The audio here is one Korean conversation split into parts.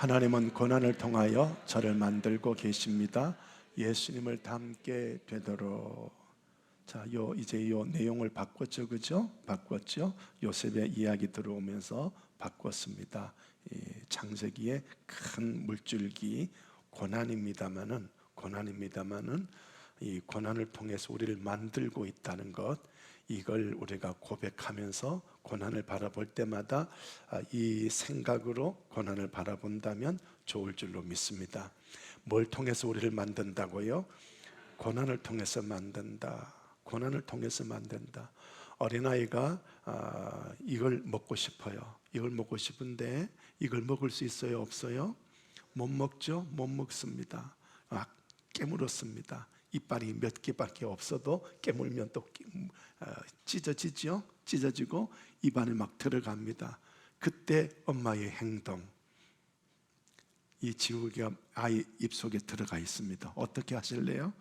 하나님은 고난을 통하여 저를 만들고 계십니다. 예수님을 닮게 되도록. 자, 이제 요 내용을 바꿨죠, 그죠? 바꿨죠. 요셉의 이야기 들어오면서 바꿨습니다. 이 창세기의 큰 물줄기 고난입니다만은 이 고난을 통해서 우리를 만들고 있다는 것, 이걸 우리가 고백하면서 고난을 바라볼 때마다 이 생각으로 고난을 바라본다면 좋을 줄로 믿습니다. 뭘 통해서 우리를 만든다고요? 고난을 통해서 만든다. 고난을 통해서 만든다. 어린아이가 이걸 먹고 싶어요. 이걸 먹고 싶은데 이걸 먹을 수 있어요? 없어요? 못 먹죠? 못 먹습니다. 깨물었습니다. 이빨이 몇 개밖에 없어도 깨물면 또 찢어지죠? 찢어지고 입안에 막 들어갑니다. 그때 엄마의 행동, 이 지우개가 아이 입속에 들어가 있습니다. 어떻게 하실래요?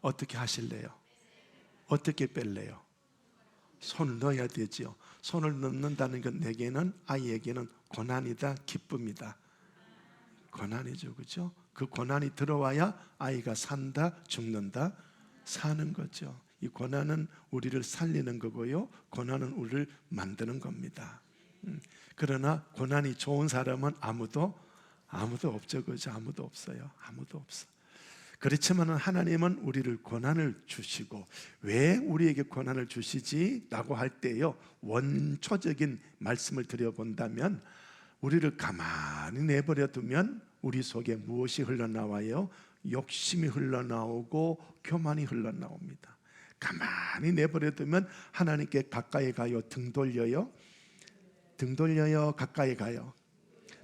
어떻게 하실래요? 어떻게 뺄래요? 손을 넣어야 되죠. 손을 넣는다는 건 내게는, 아이에게는 고난이다, 기쁨이다. 고난이죠, 그렇죠? 그 고난이 들어와야 아이가 산다, 죽는다, 사는 거죠. 이 고난은 우리를 살리는 거고요, 고난은 우리를 만드는 겁니다. 그러나 고난이 좋은 사람은 아무도 없죠, 그죠? 아무도 없어요. 아무도 없어. 그렇지만 하나님은 우리를 고난을 주시고, 왜 우리에게 고난을 주시지? 라고 할 때요, 원초적인 말씀을 드려본다면, 우리를 가만히 내버려 두면 우리 속에 무엇이 흘러나와요? 욕심이 흘러나오고 교만이 흘러나옵니다. 가만히 내버려 두면 하나님께 가까이 가요? 등 돌려요? 등 돌려요? 가까이 가요?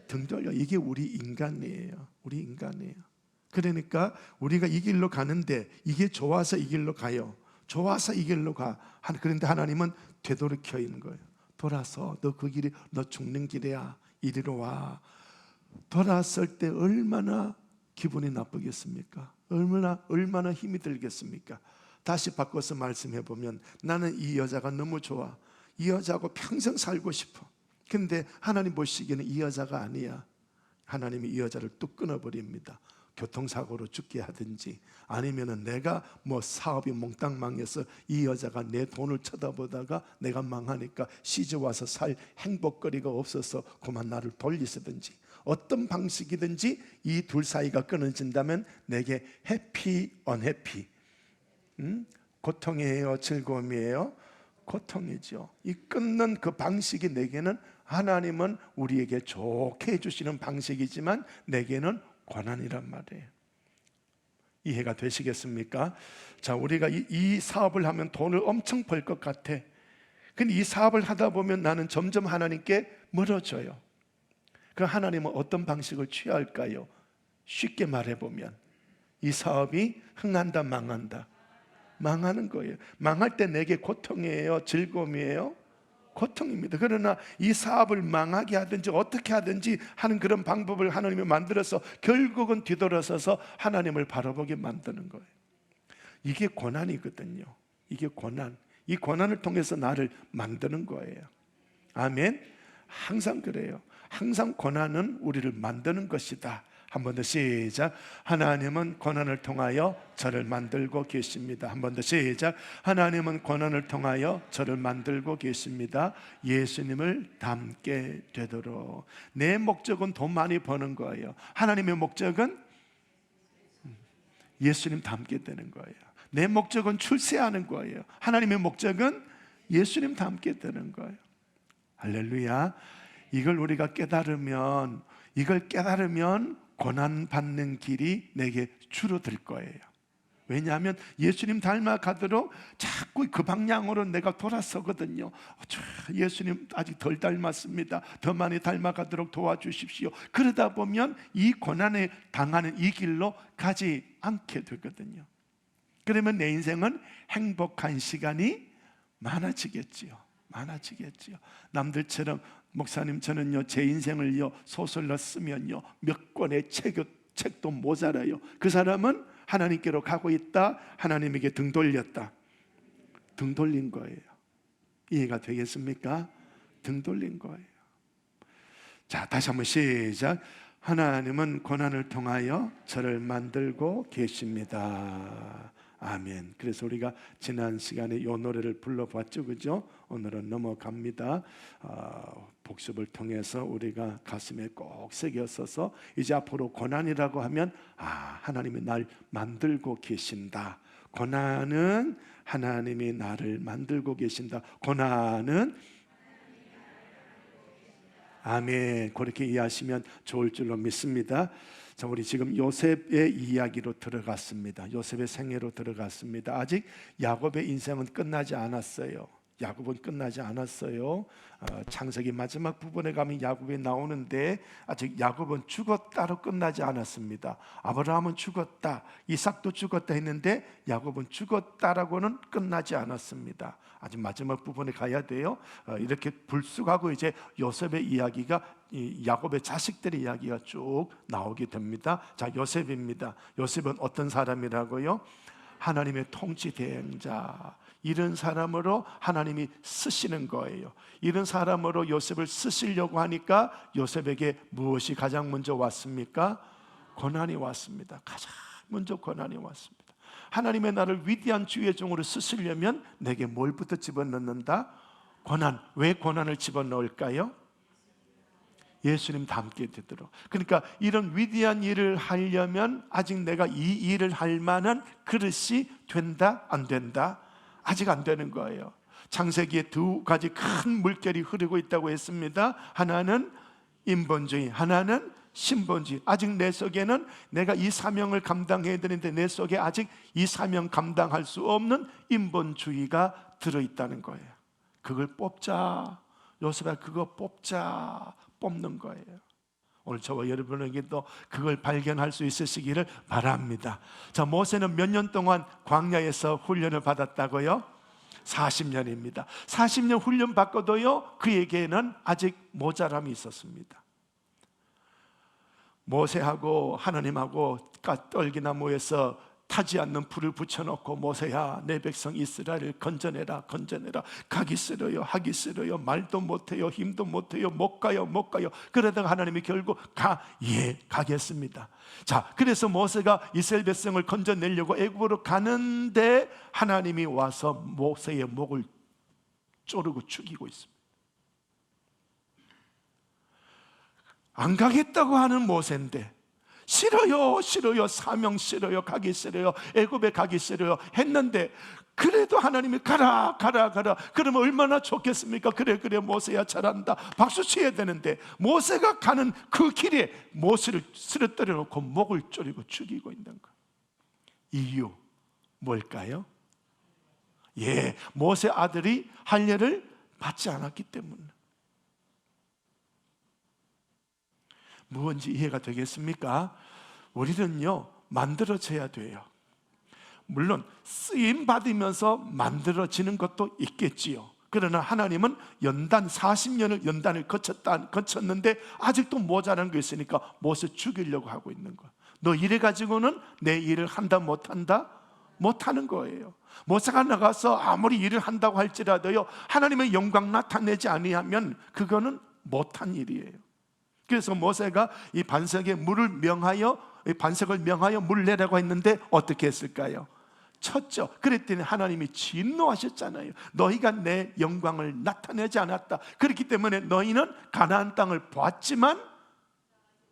등 돌려. 이게 우리 인간이에요. 우리 인간이에요. 그러니까 우리가 이 길로 가는데 이게 좋아서 이 길로 가요. 좋아서 이 길로 가. 그런데 하나님은 되돌이켜 있는 거예요. 돌아서 너 그 길이 너 죽는 길이야. 이리로 와. 돌아설 때 얼마나 기분이 나쁘겠습니까? 얼마나 힘이 들겠습니까? 다시 바꿔서 말씀해 보면, 나는 이 여자가 너무 좋아. 이 여자하고 평생 살고 싶어. 근데 하나님 보시기에는 이 여자가 아니야. 하나님이 이 여자를 뚝 끊어버립니다. 교통사고로 죽게 하든지, 아니면은 내가 사업이 몽땅 망해서 이 여자가 내 돈을 쳐다보다가 내가 망하니까 시집 와서 살 행복거리가 없어서 그만 나를 돌리시든지, 어떤 방식이든지 이 둘 사이가 끊어진다면 내게 해피, 언해피, 고통이에요, 즐거움이에요? 고통이죠. 이 끊는 그 방식이 내게는, 하나님은 우리에게 좋게 해주시는 방식이지만 내게는 고난이란 말이에요. 이해가 되시겠습니까? 자, 우리가 이 사업을 하면 돈을 엄청 벌 것 같아. 근데 이 사업을 하다 보면 나는 점점 하나님께 멀어져요. 그럼 하나님은 어떤 방식을 취할까요? 쉽게 말해보면 이 사업이 흥한다, 망한다? 망하는 거예요. 망할 때 내게 고통이에요, 즐거움이에요? 고통입니다. 그러나 이 사업을 망하게 하든지 어떻게 하든지 하는 그런 방법을 하나님이 만들어서 결국은 뒤돌아서서 하나님을 바라보게 만드는 거예요. 이게 고난이거든요. 이게 고난. 이 고난을 통해서 나를 만드는 거예요. 아멘. 항상 그래요. 항상 고난은 우리를 만드는 것이다. 한 번 더 시작. 하나님은 고난을 통하여 저를 만들고 계십니다. 한 번 더 시작. 하나님은 고난을 통하여 저를 만들고 계십니다. 예수님을 닮게 되도록. 내 목적은 돈 많이 버는 거예요. 하나님의 목적은 예수님 닮게 되는 거예요. 내 목적은 출세하는 거예요. 하나님의 목적은 예수님 닮게 되는 거예요. 할렐루야. 이걸 우리가 깨달으면, 고난받는 길이 내게 줄어들 거예요. 왜냐하면 예수님 닮아가도록 자꾸 그 방향으로 내가 돌아서거든요. 예수님 아직 덜 닮았습니다. 더 많이 닮아가도록 도와주십시오. 그러다 보면 이 고난에 당하는 이 길로 가지 않게 되거든요. 그러면 내 인생은 행복한 시간이 많아지겠지요. 남들처럼 목사님 저는요 제 인생을요 소설로 쓰면요 몇 권의 책도 모자라요. 그 사람은 하나님께로 가고 있다, 하나님에게 등 돌렸다. 등 돌린 거예요. 이해가 되겠습니까? 등 돌린 거예요. 자, 다시 한번 시작. 하나님은 고난을 통하여 저를 만들고 계십니다. 아멘. 그래서 우리가 지난 시간에 이 노래를 불러봤죠, 그죠? 오늘은 넘어갑니다. 복습을 통해서 우리가 가슴에 꼭 새겼어서 이제 앞으로 고난이라고 하면 하나님이 날 만들고 계신다. 고난은 하나님이 나를 만들고 계신다. 고난은 아멘. 그렇게 이해하시면 좋을 줄로 믿습니다. 자, 우리 지금 요셉의 이야기로 들어갔습니다. 요셉의 생애로 들어갔습니다. 아직 야곱의 인생은 끝나지 않았어요. 야곱은 끝나지 않았어요. 창세기 마지막 부분에 가면 야곱이 나오는데 아직 야곱은 죽었다로 끝나지 않았습니다. 아브라함은 죽었다, 이삭도 죽었다 했는데 야곱은 죽었다라고는 끝나지 않았습니다. 아직 마지막 부분에 가야 돼요. 이렇게 불쑥하고 이제 요셉의 이야기가, 야곱의 자식들의 이야기가 쭉 나오게 됩니다. 자, 요셉입니다. 요셉은 어떤 사람이라고요? 하나님의 통치 대행자, 이런 사람으로 하나님이 쓰시는 거예요. 이런 사람으로 요셉을 쓰시려고 하니까 요셉에게 무엇이 가장 먼저 왔습니까? 고난이 왔습니다. 가장 먼저 고난이 왔습니다. 하나님의 나를 위대한 주의 종으로 쓰시려면 내게 뭘부터 집어넣는다? 고난. 왜 고난을 집어넣을까요? 예수님 닮게 되도록. 그러니까 이런 위대한 일을 하려면 아직 내가 이 일을 할 만한 그릇이 된다? 안 된다? 아직 안 되는 거예요. 창세기에 두 가지 큰 물결이 흐르고 있다고 했습니다. 하나는 인본주의, 하나는 신본주의. 아직 내 속에는 내가 이 사명을 감당해야 되는데 내 속에 아직 이 사명 감당할 수 없는 인본주의가 들어있다는 거예요. 그걸 뽑자. 요셉아, 그거 뽑자. 뽑는 거예요. 오늘 저와 여러분에게도 그걸 발견할 수 있으시기를 바랍니다. 자, 모세는 몇 년 동안 광야에서 훈련을 받았다고요? 40년입니다. 40년 훈련 받고도요, 그에게는 아직 모자람이 있었습니다. 모세하고 하나님하고 떨기나무에서 타지 않는 불을 붙여놓고, 모세야, 내 백성 이스라엘을 건져내라, 건져내라. 가기 싫어요, 하기 싫어요, 말도 못해요, 힘도 못해요, 못 가요, 못 가요. 그러다가 하나님이 결국 예, 가겠습니다. 자, 그래서 모세가 이스라엘 백성을 건져내려고 애굽으로 가는데 하나님이 와서 모세의 목을 조르고 죽이고 있습니다. 안 가겠다고 하는 모세인데 싫어요, 싫어요, 사명 싫어요, 가기 싫어요, 애굽에 가기 싫어요 했는데 그래도 하나님이 가라, 가라, 가라. 그러면 얼마나 좋겠습니까? 그래, 그래, 모세야 잘한다, 박수 쳐야 되는데 모세가 가는 그 길에 모세를 쓰러뜨려 놓고 목을 조리고 죽이고 있는 거예요. 이유 뭘까요? 예, 모세 아들이 할례를 받지 않았기 때문에. 무엇인지 이해가 되겠습니까? 우리는요, 만들어져야 돼요. 물론 쓰임 받으면서 만들어지는 것도 있겠지요. 그러나 하나님은 연단 40년을 연단을 거쳤는데 아직도 모자란 게 있으니까 모세 죽이려고 하고 있는 거야. 너 이래 가지고는 내 일을 한다 못한다? 못하는 거예요. 모세가 나가서 아무리 일을 한다고 할지라도요, 하나님의 영광 나타내지 아니하면 그거는 못한 일이에요. 그래서 모세가 이 반석에 물을 명하여, 이 반석을 명하여 물 내라고 했는데 어떻게 했을까요? 쳤죠. 그랬더니 하나님이 진노하셨잖아요. 너희가 내 영광을 나타내지 않았다. 그렇기 때문에 너희는 가나안 땅을 보았지만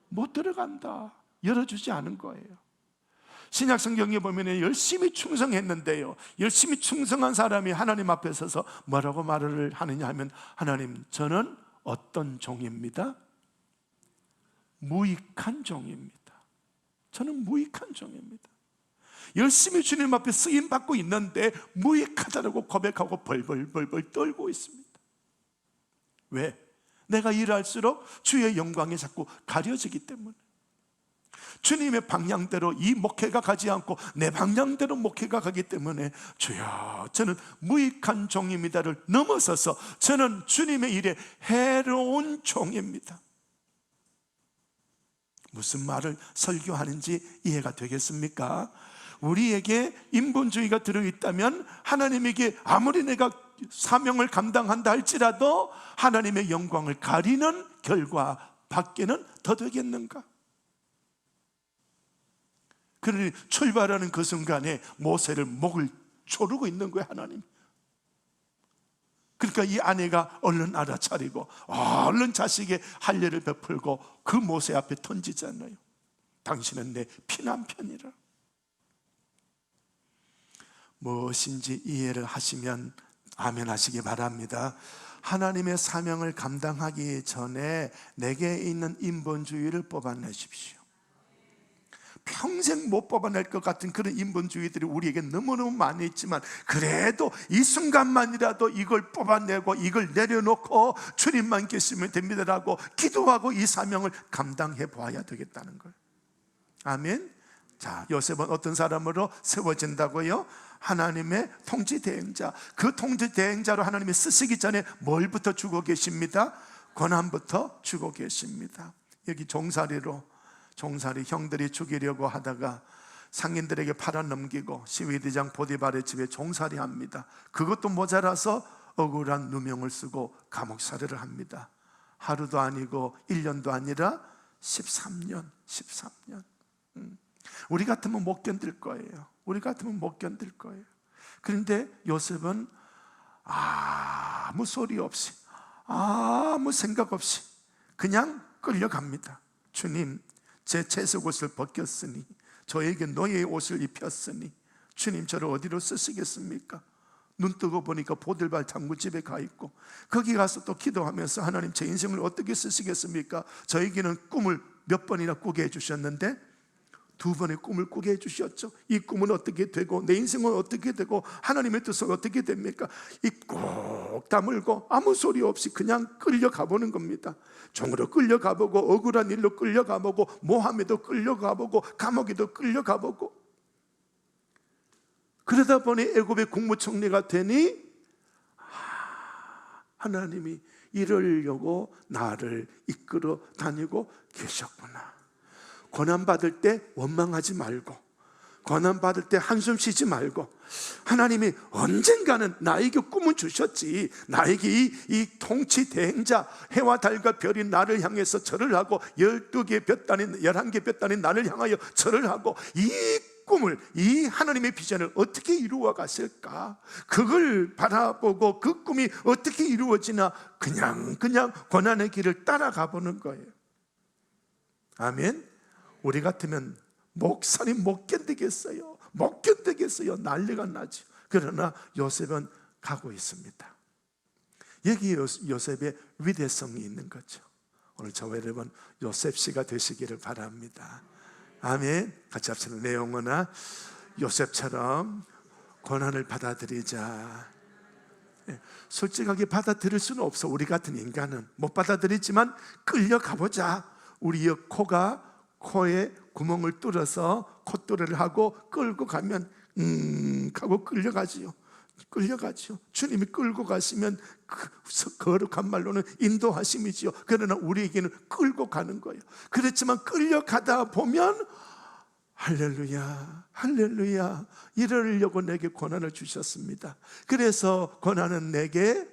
못 들어간다. 열어주지 않은 거예요. 신약 성경에 보면 열심히 충성했는데요, 열심히 충성한 사람이 하나님 앞에 서서 뭐라고 말을 하느냐 하면, 하나님, 저는 어떤 종입니다? 무익한 종입니다. 저는 무익한 종입니다. 열심히 주님 앞에 쓰임 받고 있는데 무익하다고 고백하고 벌벌 떨고 있습니다. 왜? 내가 일할수록 주의 영광이 자꾸 가려지기 때문에. 주님의 방향대로 이 목회가 가지 않고 내 방향대로 목회가 가기 때문에, 주여, 저는 무익한 종입니다를 넘어서서 저는 주님의 일에 해로운 종입니다. 무슨 말을 설교하는지 이해가 되겠습니까? 우리에게 인본주의가 들어있다면 하나님에게 아무리 내가 사명을 감당한다 할지라도 하나님의 영광을 가리는 결과 밖에는 더 되겠는가? 그러니 출발하는 그 순간에 모세를 목을 조르고 있는 거예요, 하나님. 그러니까 이 아내가 얼른 알아차리고 얼른 자식의 할례를 베풀고 그 모세 앞에 던지잖아요. 당신은 내 피난편이라. 무엇인지 이해를 하시면 아멘 하시기 바랍니다. 하나님의 사명을 감당하기 전에 내게 있는 인본주의를 뽑아내십시오. 평생 못 뽑아낼 것 같은 그런 인본주의들이 우리에게 너무너무 많이 있지만, 그래도 이 순간만이라도 이걸 뽑아내고 이걸 내려놓고 주님만 계시면 됩니다라고 기도하고 이 사명을 감당해 보아야 되겠다는 거예요. 아멘. 자, 요셉은 어떤 사람으로 세워진다고요? 하나님의 통치 대행자. 그 통치 대행자로 하나님이 쓰시기 전에 뭘부터 주고 계십니다? 권한부터 주고 계십니다. 여기 종살이 형들이 죽이려고 하다가 상인들에게 팔아넘기고 시위대장 보디발의 집에 종살이 합니다. 그것도 모자라서 억울한 누명을 쓰고 감옥살이를 합니다. 하루도 아니고 1년도 아니라 13년. 우리 같으면 못 견딜 거예요. 그런데 요셉은 아무 소리 없이, 아무 생각 없이 그냥 끌려갑니다. 주님, 제 채색 옷을 벗겼으니, 저에게 노예의 옷을 입혔으니 주님 저를 어디로 쓰시겠습니까? 눈 뜨고 보니까 보들발 장군집에 가 있고, 거기 가서 또 기도하면서 하나님 제 인생을 어떻게 쓰시겠습니까? 저에게는 꿈을 몇 번이나 꾸게 해주셨는데 2번의 꿈을 꾸게 해주셨죠. 이 꿈은 어떻게 되고 내 인생은 어떻게 되고 하나님의 뜻은 어떻게 됩니까? 입 꼭 다물고 아무 소리 없이 그냥 끌려가보는 겁니다. 종으로 끌려가보고 억울한 일로 끌려가보고 모함에도 끌려가보고 감옥에도 끌려가보고, 그러다 보니 애굽의 국무총리가 되니 하나님이 이러려고 나를 이끌어 다니고 계셨구나. 고난받을 때 원망하지 말고, 고난받을 때 한숨 쉬지 말고, 하나님이 언젠가는 나에게 꿈을 주셨지, 나에게 이 통치 대행자 해와 달과 별이 나를 향해서 절을 하고 12개 볕 단인 11개 볕 단인 나를 향하여 절을 하고, 이 꿈을, 이 하나님의 비전을 어떻게 이루어 갔을까? 그걸 바라보고 그 꿈이 어떻게 이루어지나 그냥 고난의 길을 따라가 보는 거예요. 아멘. 우리 같으면 목사님 못 견디겠어요, 난리가 나죠. 그러나 요셉은 가고 있습니다. 여기 요셉의 위대성이 있는 거죠. 오늘 저와 여러분 요셉씨가 되시기를 바랍니다. 아멘. 같이 합시다. 내 영혼아 요셉처럼 고난을 받아들이자. 솔직하게 받아들일 수는 없어. 우리 같은 인간은 못 받아들이지만 끌려가보자. 우리의 코에 구멍을 뚫어서 콧노래를 하고 끌고 가면 하고 끌려가지요. 주님이 끌고 가시면 거룩한 말로는 인도하심이지요. 그러나 우리에게는 끌고 가는 거예요. 그렇지만 끌려가다 보면 할렐루야 이러려고 내게 고난을 주셨습니다. 그래서 고난은 내게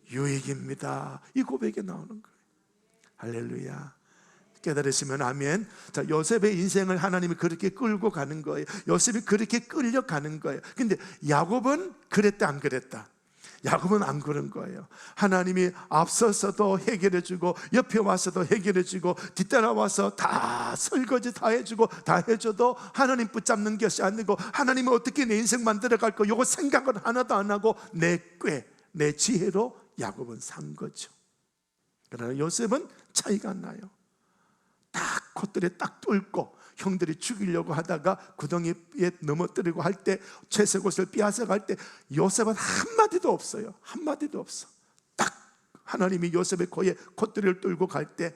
유익입니다. 이 고백이 나오는 거예요. 할렐루야. 깨달으시면 아멘. 자, 요셉의 인생을 하나님이 그렇게 끌고 가는 거예요. 요셉이 그렇게 끌려가는 거예요. 근데 야곱은 그랬다 안 그랬다? 야곱은 안 그런 거예요. 하나님이 앞서서도 해결해주고 옆에 와서도 해결해주고 뒤따라와서 다 설거지 다 해주고 다 해줘도 하나님 붙잡는 것이 아니고, 하나님이 어떻게 내 인생 만들어갈 거 요거 생각을 하나도 안 하고 내 지혜로 야곱은 산 거죠. 그러나 요셉은 차이가 나요. 딱 콧들에 딱 뚫고 형들이 죽이려고 하다가 구덩이에 넘어뜨리고 할 때, 채색옷을 빼앗아 갈 때 요셉은 한마디도 없어요. 딱 하나님이 요셉의 코에 콧들을 뚫고 갈 때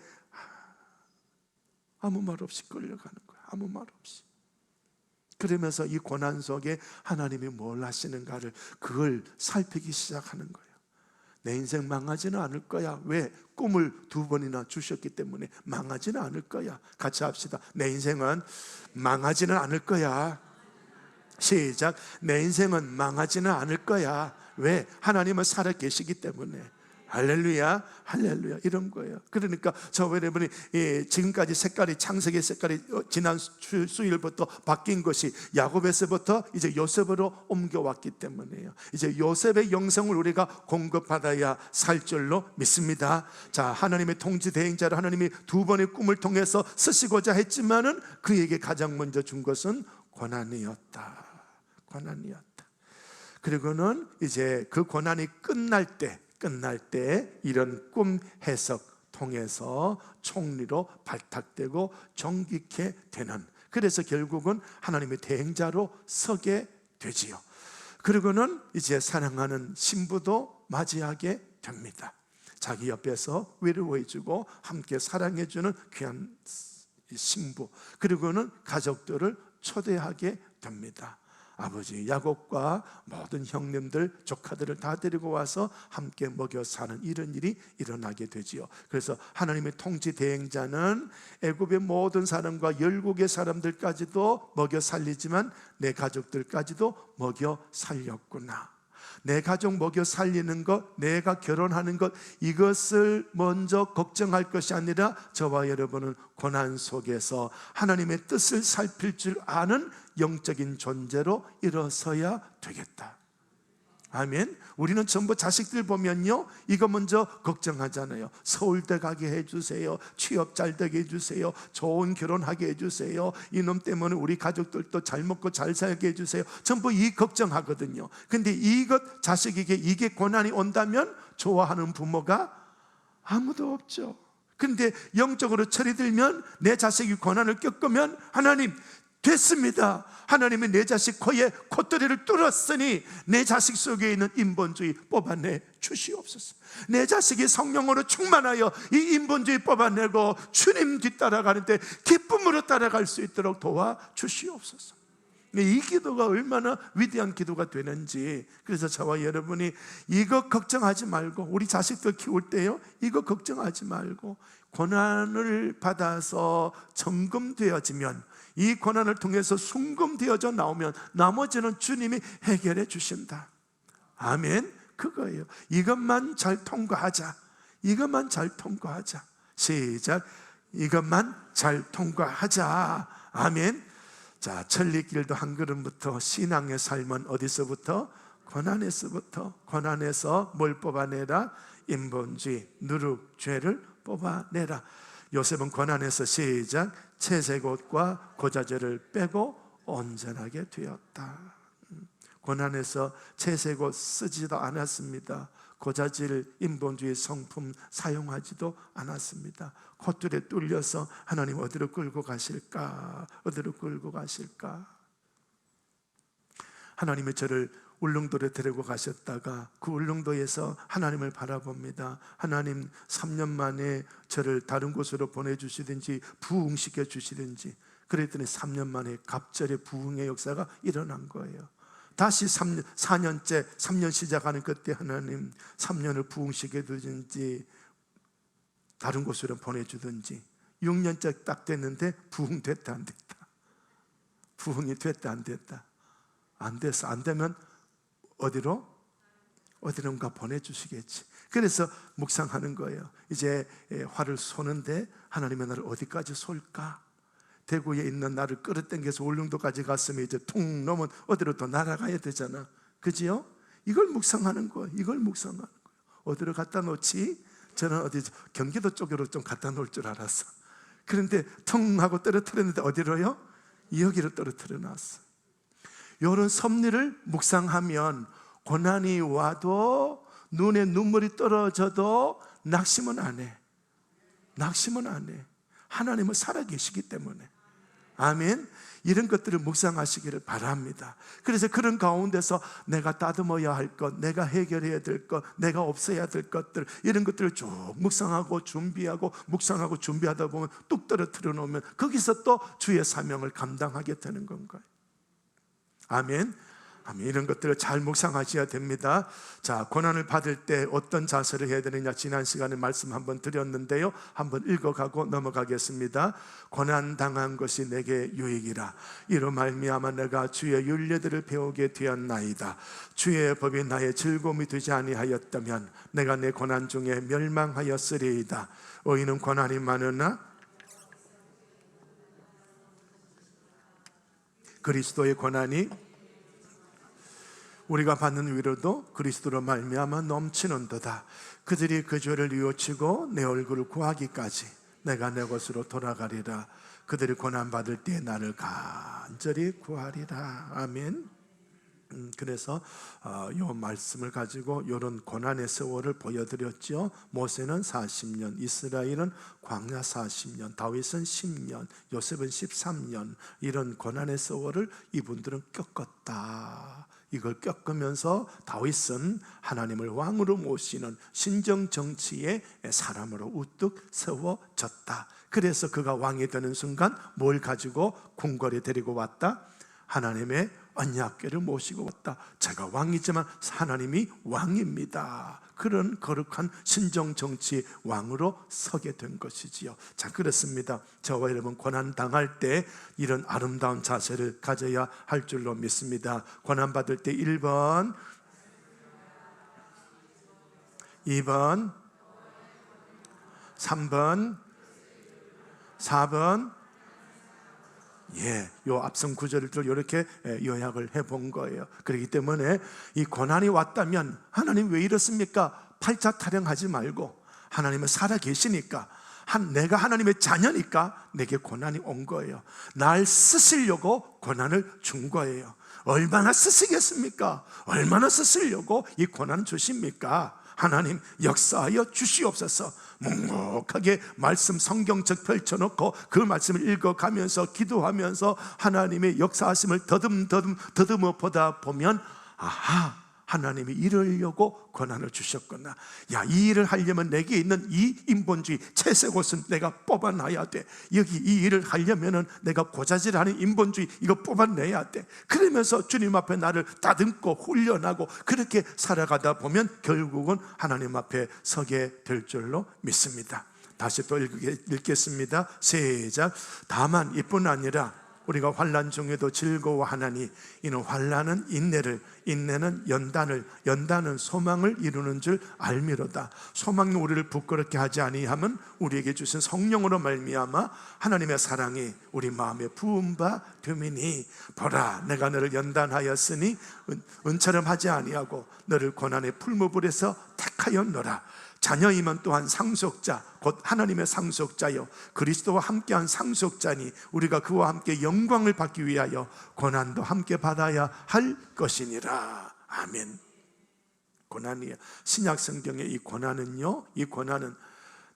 아무 말 없이 끌려가는 거예요. 아무 말 없이. 그러면서 이 고난 속에 하나님이 뭘 하시는가를 그걸 살피기 시작하는 거예요. 내 인생 망하지는 않을 거야. 왜? 꿈을 2번이나 주셨기 때문에 망하지는 않을 거야. 같이 합시다. 내 인생은 망하지는 않을 거야. 시작. 내 인생은 망하지는 않을 거야. 왜? 하나님은 살아 계시기 때문에. 할렐루야, 할렐루야, 이런 거예요. 그러니까 저와 여러분이 지금까지 색깔이, 창세기 색깔이 지난 수일부터 바뀐 것이 야곱에서부터 이제 요셉으로 옮겨왔기 때문이에요. 이제 요셉의 영성을 우리가 공급받아야 살 줄로 믿습니다. 자, 하나님의 통치 대행자로 하나님이 두 번의 꿈을 통해서 쓰시고자 했지만은 그에게 가장 먼저 준 것은 고난이었다. 고난이었다. 그리고는 이제 그 고난이 끝날 때 이런 꿈 해석 통해서 총리로 발탁되고 정직해 되는, 그래서 결국은 하나님의 대행자로 서게 되지요. 그리고는 이제 사랑하는 신부도 맞이하게 됩니다. 자기 옆에서 위로해주고 함께 사랑해주는 귀한 신부, 그리고는 가족들을 초대하게 됩니다. 아버지 야곱과 모든 형님들, 조카들을 다 데리고 와서 함께 먹여 사는 이런 일이 일어나게 되지요. 그래서 하나님의 통치 대행자는 애굽의 모든 사람과 열국의 사람들까지도 먹여 살리지만 내 가족들까지도 먹여 살렸구나. 내 가족 먹여 살리는 것, 내가 결혼하는 것, 이것을 먼저 걱정할 것이 아니라 저와 여러분은 고난 속에서 하나님의 뜻을 살필 줄 아는 영적인 존재로 일어서야 되겠다. 아멘. 우리는 전부 자식들 보면요, 이거 먼저 걱정하잖아요. 서울대 가게 해주세요, 취업 잘 되게 해주세요, 좋은 결혼하게 해주세요, 이놈 때문에 우리 가족들도 잘 먹고 잘 살게 해주세요. 전부 이 걱정하거든요. 근데 이것, 자식에게 이게 고난이 온다면 좋아하는 부모가 아무도 없죠. 근데 영적으로 철이 들면, 내 자식이 고난을 겪으면 하나님 됐습니다, 하나님이 내 자식 코에 콧대리를 뚫었으니 내 자식 속에 있는 인본주의 뽑아내 주시옵소서. 내 자식이 성령으로 충만하여 이 인본주의 뽑아내고 주님 뒤따라가는데 기쁨으로 따라갈 수 있도록 도와주시옵소서. 이 기도가 얼마나 위대한 기도가 되는지. 그래서 저와 여러분이 이거 걱정하지 말고, 우리 자식들 키울 때요, 이거 걱정하지 말고 고난을 받아서 점검되어지면, 이 고난을 통해서 순금되어져 나오면 나머지는 주님이 해결해 주신다. 아멘. 그거예요. 이것만 잘 통과하자. 이것만 잘 통과하자. 시작. 이것만 잘 통과하자. 아멘. 자, 천리길도 한 걸음부터 신앙의 삶은 어디서부터? 고난에서부터. 고난에서 뭘 뽑아내라? 인본주의, 누룩, 죄를 뽑아내라. 요셉은 고난에서 시작. 채색 옷과 고자질을 빼고 온전하게 되었다. 고난에서 채색 옷 쓰지도 않았습니다. 고자질, 인본주의 성품 사용하지도 않았습니다. 콧줄에 뚫려서 하나님 어디로 끌고 가실까? 어디로 끌고 가실까? 하나님이 저를 울릉도에 데리고 가셨다가 그 울릉도에서 하나님을 바라봅니다. 하나님 3년 만에 저를 다른 곳으로 보내주시든지 부흥시켜 주시든지, 그랬더니 3년 만에 갑절의 부흥의 역사가 일어난 거예요. 다시 4년째 3년 시작하는 그때 하나님 3년을 부흥시켜 주든지 다른 곳으로 보내주든지. 6년째 딱 됐는데 부흥됐다 안 됐다? 부흥이 됐다 안 됐다? 안 됐어. 안 되면 어디론가 보내주시겠지. 그래서 묵상하는 거예요. 이제 활을 쏘는데 하나님의 나를 어디까지 쏠까? 대구에 있는 나를 끌어당겨서 울릉도까지 갔으면 이제 퉁 넘은 어디로 또 날아가야 되잖아. 그지요? 이걸 묵상하는 거예요. 이걸 묵상하는 거예요. 어디로 갖다 놓지? 저는 어디 경기도 쪽으로 좀 갖다 놓을 줄 알았어. 그런데 퉁 하고 떨어뜨렸는데 어디로요? 여기로 떨어뜨려 놨어. 이런 섭리를 묵상하면 고난이 와도, 눈에 눈물이 떨어져도 낙심은 안 해. 낙심은 안 해. 하나님은 살아계시기 때문에. 아멘. 이런 것들을 묵상하시기를 바랍니다. 그래서 그런 가운데서 내가 다듬어야 할 것, 내가 해결해야 될 것, 내가 없애야 될 것들, 이런 것들을 쭉 묵상하고 준비하고 묵상하고 준비하다 보면 뚝 떨어뜨려 놓으면 거기서 또 주의 사명을 감당하게 되는 건가요? 아멘. 아멘. 이런 것들을 잘 묵상하셔야 됩니다. 자, 고난을 받을 때 어떤 자세를 해야 되느냐, 지난 시간에 말씀 한번 드렸는데요. 한번 읽어가고 넘어가겠습니다. 고난 당한 것이 내게 유익이라. 이로 말미암아 내가 주의 율례들을 배우게 되었나이다. 주의 법이 나의 즐거움이 되지 아니하였다면 내가 내 고난 중에 멸망하였으리이다. 의인은 고난이 많으나 그리스도의 고난이, 우리가 받는 위로도 그리스도로 말미암아 넘치는도다. 그들이 그 죄를 뉘우치고 내 얼굴을 구하기까지 내가 내 곳으로 돌아가리라. 그들이 고난받을 때에 나를 간절히 구하리라. 아멘. 그래서 이 말씀을 가지고 이런 고난의 세월을 보여드렸죠. 모세는 40년, 이스라엘은 광야 40년, 다윗은 10년, 요셉은 13년, 이런 고난의 세월을 이분들은 겪었다. 이걸 겪으면서 다윗은 하나님을 왕으로 모시는 신정 정치의 사람으로 우뚝 세워졌다. 그래서 그가 왕이 되는 순간 뭘 가지고 궁궐에 데리고 왔다? 하나님의 언약궤를 모시고 왔다. 제가 왕이지만 하나님이 왕입니다. 그런 거룩한 신정 정치 왕으로 서게 된 것이지요. 자, 그렇습니다. 저와 여러분 고난 당할 때 이런 아름다운 자세를 가져야 할 줄로 믿습니다. 고난 받을 때 1번, 2번, 3번, 4번, 요 앞선 구절을 이렇게 요약을 해본 거예요. 그렇기 때문에 이 고난이 왔다면 하나님 왜 이렇습니까? 팔자 타령하지 말고 하나님은 살아 계시니까, 내가 하나님의 자녀니까 내게 고난이 온 거예요. 날 쓰시려고 고난을 준 거예요. 얼마나 쓰시겠습니까? 얼마나 쓰시려고 이 고난 주십니까? 하나님 역사하여 주시옵소서. 묵묵하게 말씀 성경책 펼쳐놓고 그 말씀을 읽어가면서 기도하면서 하나님의 역사하심을 더듬어 보다 보면, 아하, 하나님이 이러려고 고난을 주셨구나. 야, 이 일을 하려면 내게 있는 이 인본주의 채색옷은 내가 뽑아놔야 돼. 여기 이 일을 하려면 내가 고자질하는 인본주의 이거 뽑아내야 돼. 그러면서 주님 앞에 나를 다듬고 훈련하고 그렇게 살아가다 보면 결국은 하나님 앞에 서게 될 줄로 믿습니다. 다시 또 읽겠습니다. 시작. 다만 이뿐 아니라 우리가 환난 중에도 즐거워하나니 이는 환난은 인내를, 인내는 연단을, 연단은 소망을 이루는 줄 알미로다. 소망이 우리를 부끄럽게 하지 아니하면 우리에게 주신 성령으로 말미암아 하나님의 사랑이 우리 마음에 부은 바 되미니, 보라 내가 너를 연단하였으니 은처럼 하지 아니하고 너를 고난의 풀무불에서 택하였노라. 자녀이면 또한 상속자, 곧 하나님의 상속자요 그리스도와 함께한 상속자니 우리가 그와 함께 영광을 받기 위하여 고난도 함께 받아야 할 것이니라. 아멘. 고난이에요. 신약 성경의 이 고난은요, 이 고난은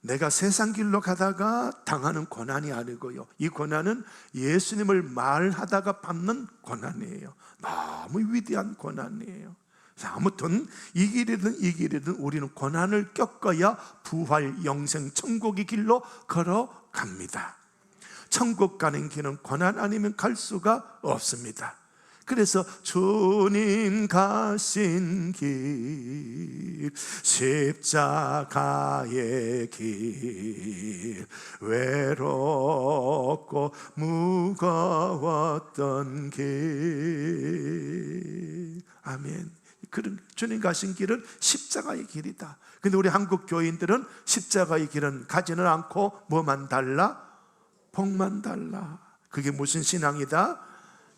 내가 세상 길로 가다가 당하는 고난이 아니고요, 이 고난은 예수님을 말하다가 받는 고난이에요. 너무 위대한 고난이에요. 아무튼 이 길이든 우리는 고난을 겪어야 부활, 영생, 천국의 길로 걸어갑니다. 천국 가는 길은 고난 아니면 갈 수가 없습니다. 그래서 주님 가신 길, 십자가의 길, 외롭고 무거웠던 길. 아멘. 주님 가신 길은 십자가의 길이다. 근데 우리 한국 교인들은 십자가의 길은 가지는 않고 뭐만 달라? 복만 달라. 그게 무슨 신앙이다?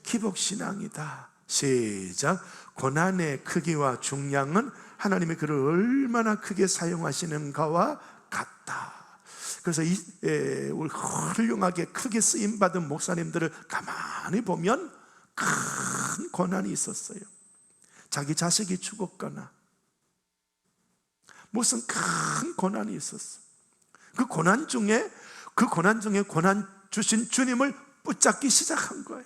기복신앙이다. 시작. 고난의 크기와 중량은 하나님의 그를 얼마나 크게 사용하시는가와 같다. 그래서 우리 훌륭하게 크게 쓰임받은 목사님들을 가만히 보면 큰 고난이 있었어요. 자기 자식이 죽었거나 무슨 큰 고난이 있었어. 그 고난 중에 고난 주신 주님을 붙잡기 시작한 거예요.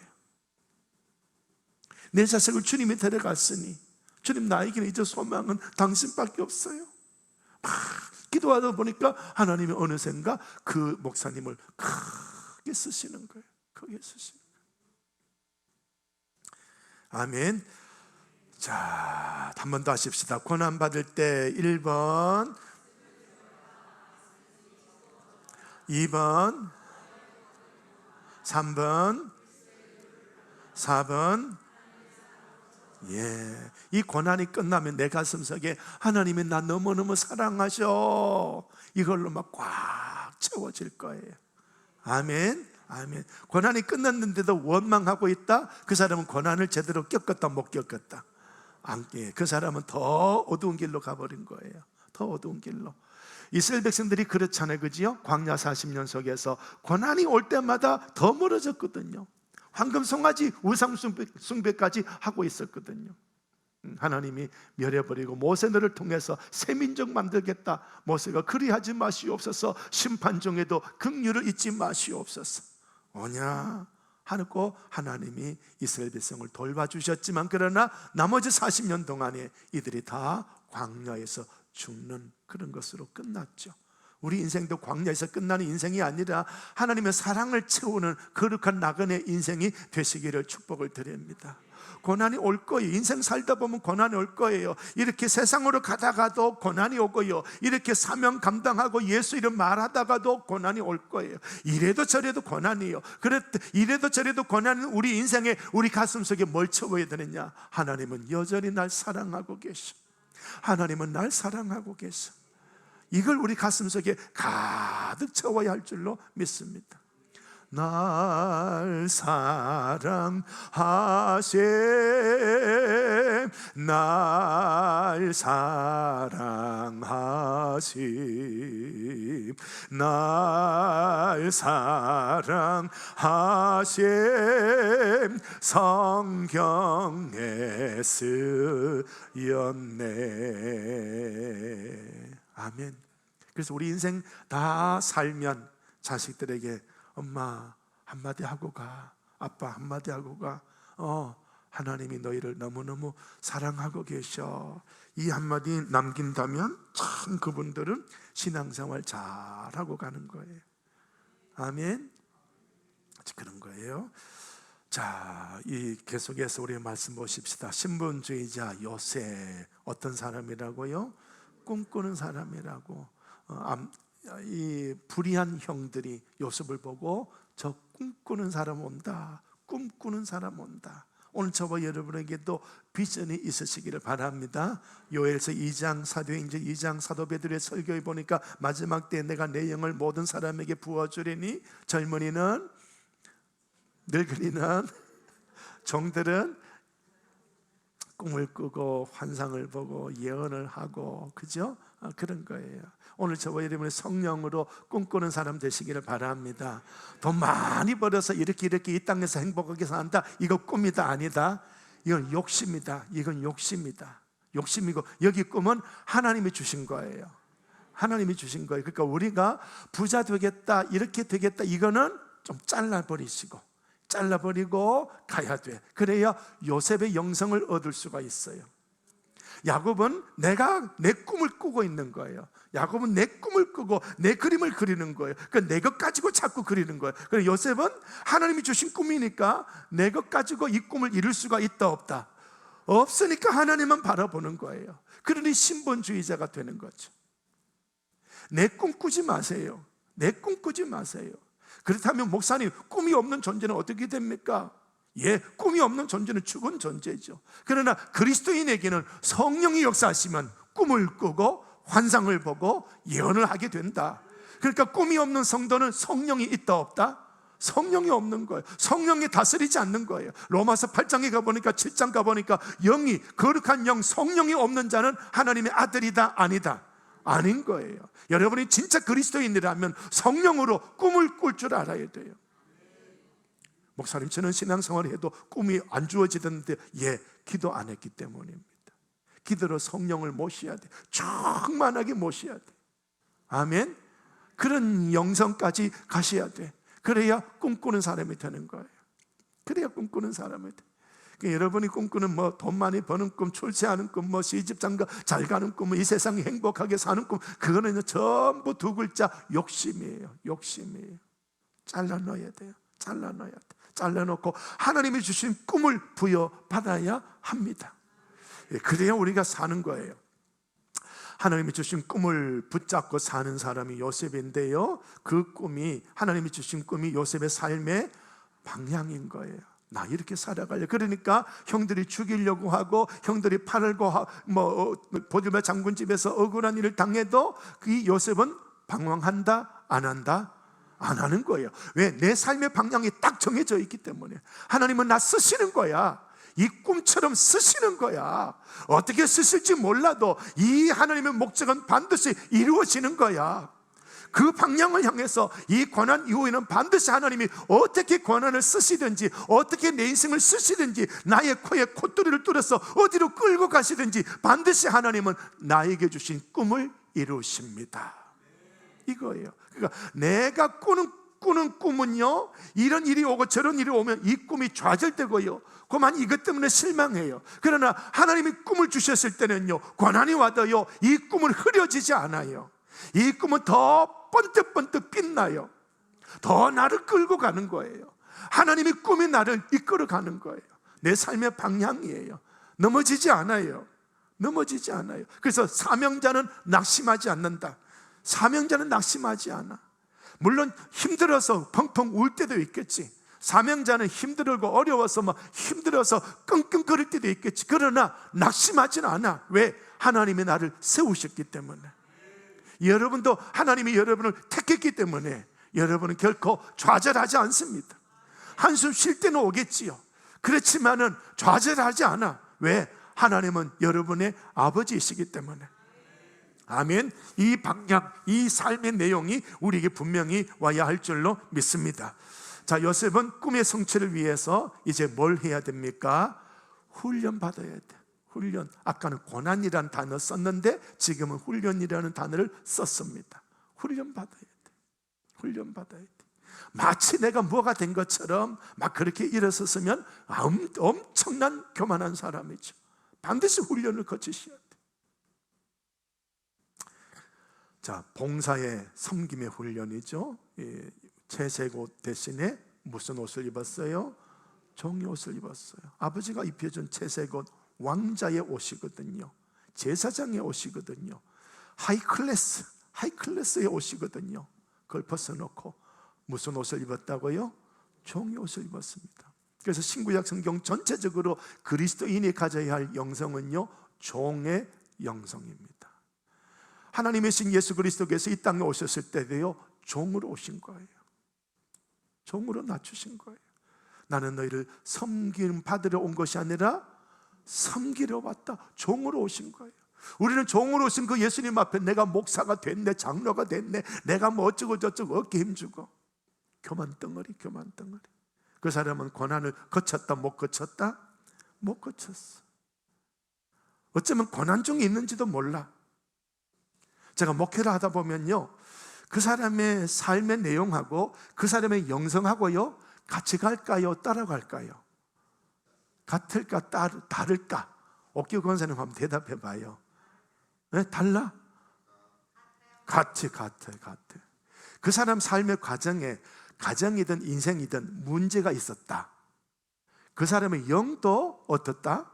내 자식을 주님이 데려갔으니 주님, 나에게는 이제 소망은 당신밖에 없어요. 막 기도하다 보니까 하나님이 어느샌가 그 목사님을 크게 쓰시는 거예요. 크게 쓰시는 거예요. 아멘. 자, 한 번 더 하십시다. 고난 받을 때 1번, 2번, 3번, 4번. 예, 이 고난이 끝나면 내 가슴속에 하나님이 나 너무너무 사랑하셔, 이걸로 막 꽉 채워질 거예요. 아멘, 아멘. 고난이 끝났는데도 원망하고 있다? 그 사람은 고난을 제대로 겪었다 못 겪었다? 그 사람은 더 어두운 길로 가버린 거예요. 더 어두운 길로. 이스라엘 백성들이 그렇잖아요, 그지요? 광야 40년 속에서 고난이 올 때마다 더 멀어졌거든요. 황금 송아지 우상 숭배까지 하고 있었거든요. 하나님이 멸해버리고 모세 너를 통해서 새 민족 만들겠다. 모세가 그리하지 마시옵소서, 심판 중에도 긍휼을 잊지 마시옵소서. 오냐 하고 하나님이 이스라엘 백성을 돌봐주셨지만, 그러나 나머지 40년 동안에 이들이 다 광야에서 죽는 그런 것으로 끝났죠. 우리 인생도 광야에서 끝나는 인생이 아니라 하나님의 사랑을 채우는 거룩한 나그네 인생이 되시기를 축복을 드립니다. 고난이 올 거예요. 인생 살다 보면 고난이 올 거예요. 이렇게 세상으로 가다가도 고난이 오고요, 이렇게 사명 감당하고 예수 이름 말하다가도 고난이 올 거예요. 이래도 저래도 고난이에요. 이래도 저래도 고난은 우리 인생에, 우리 가슴속에 뭘 채워야 되느냐? 하나님은 여전히 날 사랑하고 계셔. 하나님은 날 사랑하고 계셔. 이걸 우리 가슴속에 가득 채워야 할 줄로 믿습니다. 날 사랑하심, 날 사랑하심, 날 사랑하심, 성경에 쓰였네. 아멘. 그래서 우리 인생 다 살면 자식들에게 엄마 한마디 하고 가, 아빠 한마디 하고 가. 하나님이 너희를 너무너무 사랑하고 계셔. 이 한마디 남긴다면 참 그분들은 신앙생활 잘하고 가는 거예요. 아멘. 그런 거예요. 자, 이 계속해서 우리 말씀 보십시다. 신분주의자 요셉, 어떤 사람이라고요? 꿈꾸는 사람이라고. 이 불의한 형들이 요셉을 보고 저 꿈꾸는 사람 온다, 꿈꾸는 사람 온다. 오늘 저와 여러분에게도 비전이 있으시기를 바랍니다. 요엘서 2장, 사도행전 2장 사도 베드로의 설교에 보니까 마지막 때 내가 내 영을 모든 사람에게 부어주리니 젊은이는, 늙은이는, 종들은 꿈을 꾸고 환상을 보고 예언을 하고, 그죠? 그런 거예요. 오늘 저와 여러분의 성령으로 꿈꾸는 사람 되시기를 바랍니다. 돈 많이 벌어서 이렇게 이 땅에서 행복하게 산다, 이거 꿈이다 아니다. 이건 욕심이다. 이건 욕심이다. 욕심이고, 여기 꿈은 하나님이 주신 거예요. 하나님이 주신 거예요. 그러니까 우리가 부자 되겠다, 이렇게 되겠다, 이거는 좀 잘라버리고 가야 돼. 그래야 요셉의 영성을 얻을 수가 있어요. 야곱은 내가 내 꿈을 꾸고 있는 거예요. 야곱은 내 꿈을 꾸고 내 그림을 그리는 거예요. 그러니까 내 것 가지고 자꾸 그리는 거예요. 그래서 요셉은 하나님이 주신 꿈이니까 내 것 가지고 이 꿈을 이룰 수가 있다 없다? 없으니까 하나님만 바라보는 거예요. 그러니 신분주의자가 되는 거죠. 내 꿈 꾸지 마세요. 내 꿈 꾸지 마세요. 그렇다면 목사님, 꿈이 없는 존재는 어떻게 됩니까? 예, 꿈이 없는 존재는 죽은 존재죠. 그러나 그리스도인에게는 성령이 역사하시면 꿈을 꾸고 환상을 보고 예언을 하게 된다. 그러니까 꿈이 없는 성도는 성령이 있다 없다? 성령이 없는 거예요. 성령이 다스리지 않는 거예요. 로마서 8장에 가보니까, 7장 가보니까 영이, 거룩한 영, 성령이 없는 자는 하나님의 아들이다 아니다? 아닌 거예요. 여러분이 진짜 그리스도인이라면 성령으로 꿈을 꿀 줄 알아야 돼요. 목사님, 저는 신앙생활을 해도 꿈이 안 주어지던데, 예, 기도 안 했기 때문입니다. 기도로 성령을 모셔야 돼. 충만하게 모셔야 돼. 아멘. 그런 영성까지 가셔야 돼. 그래야 꿈꾸는 사람이 되는 거예요. 그래야 꿈꾸는 사람이 돼. 그러니까 여러분이 꿈꾸는 돈 많이 버는 꿈, 출세하는 꿈, 시집 장가 잘 가는 꿈, 이 세상에 행복하게 사는 꿈, 그거는 전부 두 글자 욕심이에요. 욕심이에요. 잘라넣어야 돼요. 잘라놓고 하나님이 주신 꿈을 부여받아야 합니다. 그래야 우리가 사는 거예요. 하나님이 주신 꿈을 붙잡고 사는 사람이 요셉인데요, 그 꿈이, 하나님이 주신 꿈이 요셉의 삶의 방향인 거예요. 나 이렇게 살아가려. 그러니까 형들이 죽이려고 하고, 형들이 팔고 보디발 장군 집에서 억울한 일을 당해도 이 요셉은 방황한다? 안 한다? 안 하는 거예요. 왜? 내 삶의 방향이 딱 정해져 있기 때문에. 하나님은 나 쓰시는 거야. 이 꿈처럼 쓰시는 거야. 어떻게 쓰실지 몰라도 이 하나님의 목적은 반드시 이루어지는 거야. 그 방향을 향해서 이 고난 이후에는 반드시 하나님이 어떻게 고난을 쓰시든지, 어떻게 내 인생을 쓰시든지, 나의 코에 콧도리를 뚫어서 어디로 끌고 가시든지 반드시 하나님은 나에게 주신 꿈을 이루십니다. 이거예요. 그러니까 내가 꾸는 꿈은요, 이런 일이 오고 저런 일이 오면 이 꿈이 좌절되고요, 그만 이것 때문에 실망해요. 그러나 하나님이 꿈을 주셨을 때는요, 고난이 와도요, 이 꿈은 흐려지지 않아요. 이 꿈은 더 번뜩번뜩 빛나요. 더 나를 끌고 가는 거예요. 하나님의 꿈이 나를 이끌어 가는 거예요. 내 삶의 방향이에요. 넘어지지 않아요. 넘어지지 않아요. 그래서 사명자는 낙심하지 않는다. 사명자는 낙심하지 않아. 물론 힘들어서 펑펑 울 때도 있겠지. 사명자는 힘들고 어려워서 힘들어서 끙끙거릴 때도 있겠지. 그러나 낙심하지는 않아. 왜? 하나님이 나를 세우셨기 때문에. 여러분도 하나님이 여러분을 택했기 때문에 여러분은 결코 좌절하지 않습니다. 한숨 쉴 때는 오겠지요. 그렇지만은 좌절하지 않아. 왜? 하나님은 여러분의 아버지이시기 때문에. 아멘. 이 방향, 이 삶의 내용이 우리에게 분명히 와야 할 줄로 믿습니다. 자, 요셉은 꿈의 성취를 위해서 이제 뭘 해야 됩니까? 훈련 받아야 돼. 훈련. 아까는 고난이라는 단어 썼는데 지금은 훈련이라는 단어를 썼습니다. 훈련 받아야 돼. 훈련 받아야 돼. 마치 내가 뭐가 된 것처럼 막 그렇게 일어섰으면 엄청난 교만한 사람이죠. 반드시 훈련을 거치셔야 돼. 자, 봉사의 섬김의 훈련이죠. 채색옷 대신에 무슨 옷을 입었어요? 종이 옷을 입었어요. 아버지가 입혀준 채색옷, 왕자의 옷이거든요. 제사장의 옷이거든요. 하이클래스의 옷이거든요. 그걸 벗어놓고 무슨 옷을 입었다고요? 종이 옷을 입었습니다. 그래서 신구약 성경 전체적으로 그리스도인이 가져야 할 영성은요, 종의 영성입니다. 하나님의 신 예수 그리스도께서 이 땅에 오셨을 때도요, 종으로 오신 거예요. 종으로 낮추신 거예요. 나는 너희를 섬김 받으러 온 것이 아니라 섬기러 왔다. 종으로 오신 거예요. 우리는 종으로 오신 그 예수님 앞에 내가 목사가 됐네, 장로가 됐네, 내가 뭐 어쩌고 저쩌고 어깨 힘주고, 교만덩어리. 그 사람은 고난을 거쳤다, 못 거쳤다? 못 거쳤어. 어쩌면 고난 중에 있는지도 몰라. 제가 목회를 하다 보면요, 그 사람의 삶의 내용하고 그 사람의 영성하고요, 같이 갈까요? 따라갈까요? 같을까? 다를까? 옥규 권사님 한번 대답해 봐요. 네? 달라? 같아. 그 사람 삶의 과정에 가정이든 인생이든 문제가 있었다. 그 사람의 영도 어떻다?